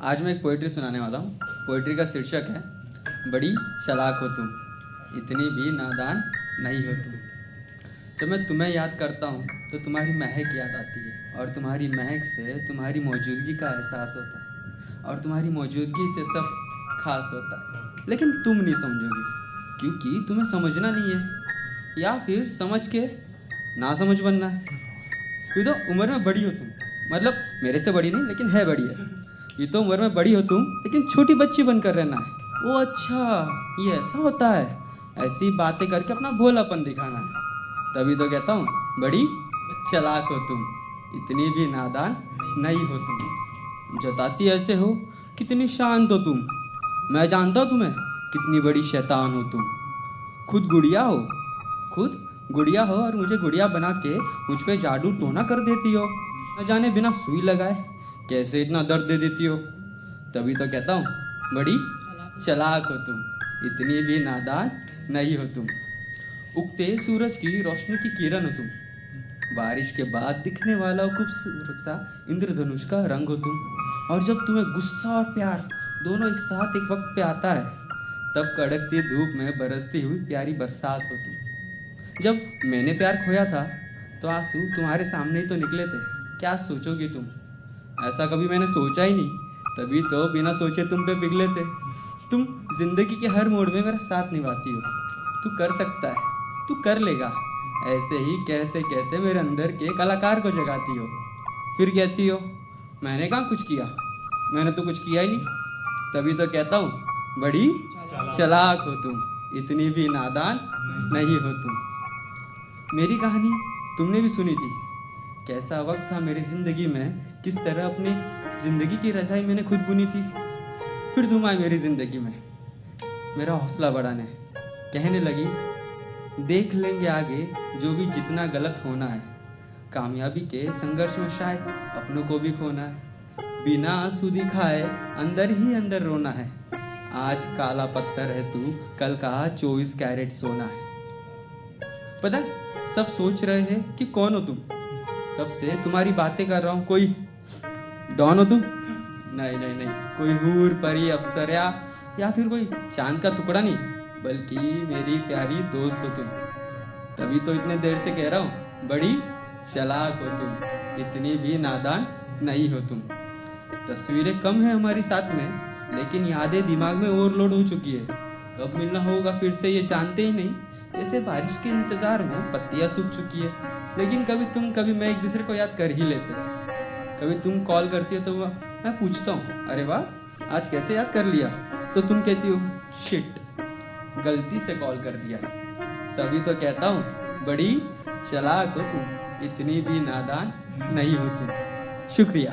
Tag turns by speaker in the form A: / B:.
A: आज मैं एक पोइट्री सुनाने वाला हूँ। पोइट्री का शीर्षक है बड़ी चालाक हो तुम, इतनी भी नादान नहीं हो तुम। जब मैं तुम्हें याद करता हूँ तो तुम्हारी महक याद आती है और तुम्हारी महक से तुम्हारी मौजूदगी का एहसास होता है और तुम्हारी मौजूदगी से सब खास होता है। लेकिन तुम नहीं समझोगे क्योंकि तुम्हें समझना नहीं है या फिर समझ के ना समझ बनना है। ये तो उम्र में बड़ी हो तुम, मतलब मेरे से बड़ी नहीं लेकिन है बड़ी है। ये तो उम्र में बड़ी हो तुम लेकिन छोटी बच्ची बनकर रहना है। ओ अच्छा, ये ऐसा होता है, ऐसी बातें करके अपना भोलापन दिखाना है। तभी तो कहता हूँ बड़ी चालाक हो तुम, इतनी भी नादान नहीं हो तुम। जताती ऐसे हो कितनी शांत हो तुम, मैं जानता हूँ तुम्हें कितनी बड़ी शैतान हो तुम। खुद गुड़िया हो, खुद गुड़िया हो और मुझे गुड़िया बना के मुझ पे जादू टोना कर देती हो। न जाने बिना सुई लगाए कैसे इतना दर्द दे देती हो। तभी तो कहता हूँ बड़ी चालाक हो तुम, इतनी भी नादान नहीं हो तुम। उगते सूरज की रोशनी की किरण हो तुम, बारिश के बाद दिखने वाला खूबसूरत सा इंद्रधनुष का रंग हो तुम। और जब तुम्हें गुस्सा और प्यार दोनों एक साथ एक वक्त पे आता है तब कड़कती धूप में बरसती हुई प्यारी बरसात हो तुम। जब मैंने प्यार खोया था तो आंसू तुम्हारे सामने ही तो निकले थे, क्या सोचोगी तुम? ऐसा कभी मैंने सोचा ही नहीं, तभी तो बिना सोचे तुम पे पिघले थे। तुम जिंदगी के हर मोड़ में मेरा साथ निभाती हो। तू कर सकता है, तू कर लेगा, ऐसे ही कहते कहते मेरे अंदर के कलाकार को जगाती हो। फिर कहती हो मैंने कहाँ कुछ किया, मैंने तो कुछ किया ही नहीं। तभी तो कहता हूँ बड़ी चालाक हो तुम, इतनी भी नादान नहीं हो तुम। मेरी कहानी तुमने भी सुनी थी, कैसा वक्त था मेरी ज़िंदगी में, किस तरह अपनी ज़िंदगी की रज़ाई मैंने खुद बुनी थी। फिर तुम आए मेरी ज़िंदगी में मेरा हौसला बढ़ाने, कहने लगी देख लेंगे आगे जो भी जितना गलत होना है, कामयाबी के संघर्ष में शायद अपनों को भी खोना है। बिना आंसू दिखाए अंदर ही अंदर रोना है, आज काला पत्थर है तू, कल का 24 कैरेट सोना है। पता है सब सोच रहे हैं कि कौन हो तुम, कब से तुम्हारी बातें कर रहा हूँ। कोई डॉन हो तुम? नहीं नहीं नहीं, कोई हूर परी अप्सरा या फिर कोई चांद का टुकड़ा नहीं, बल्कि मेरी प्यारी दोस्त हो तुम। तभी तो इतने देर से कह रहा हूँ बड़ी चालाक हो तुम, इतनी भी नादान नहीं हो तुम। तस्वीरें कम है हमारी साथ में लेकिन यादें दिमाग में ओवरलोड हो चुकी है। कब मिलना होगा फिर से ये जानते ही नहीं, जैसे बारिश के इंतजार में पत्तियां सूख चुकी है। लेकिन कभी तुम कभी मैं एक दूसरे को याद कर ही लेते हैं। कभी तुम कॉल करती हो तो मैं पूछता हूँ अरे वाह आज कैसे याद कर लिया, तो तुम कहती हो शिट गलती से कॉल कर दिया। तभी तो कहता हूँ बड़ी चालाक हो तुम, इतनी भी नादान नहीं हो तुम। शुक्रिया।